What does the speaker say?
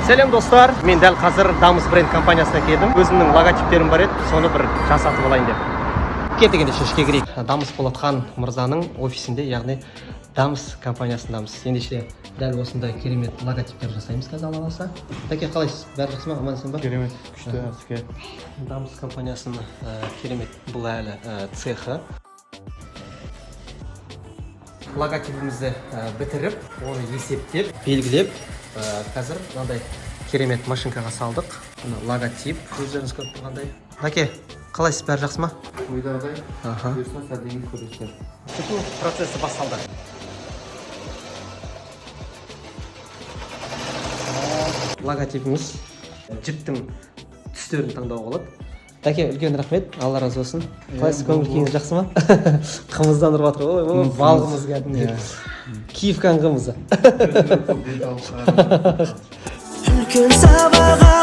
Сәлем достар, мен дәл қазір Дамус бренд компаниясына келдім. Өзімнің логотиптерім бар еді, соны бір жасатып алайын деп. Келдігенде шешке кірейік. Дамус Болатхан мырзаның офисінде, яғни Дамус компаниясындамыз. Ендеше дәл осындай керемет логотиптер жасаймыз қазір Алла қаласа. Тәке, қалайсыз? Бәрі жақсы ма? Амансың ба? Керемет, күшті әзірге. Дамус компаниясының керемет бұл әлі цехы. Логотипімізді бітіріп, оны есептеп, белгілеп, қазір мынандай керемет машинкаға салдық. Логотип өздеріңіз көріп тұрғандай. Тәке, қалайсыз? Бәрі жақсы ма? Ойдағыдай, бұйырса сәлдеңіз көресіздер. Күту процесі басталды. Логотипіміз жіптің түстерін таңдауға болады. Тәке, үлкен рахмет, Алла разы болсын. Қалайсыз, көңіл күйіңіз жақсы ма? Қымызданып жатыр ғой, балғымыз кәдімгі. Киевканың қымызы. Үлкен сабаға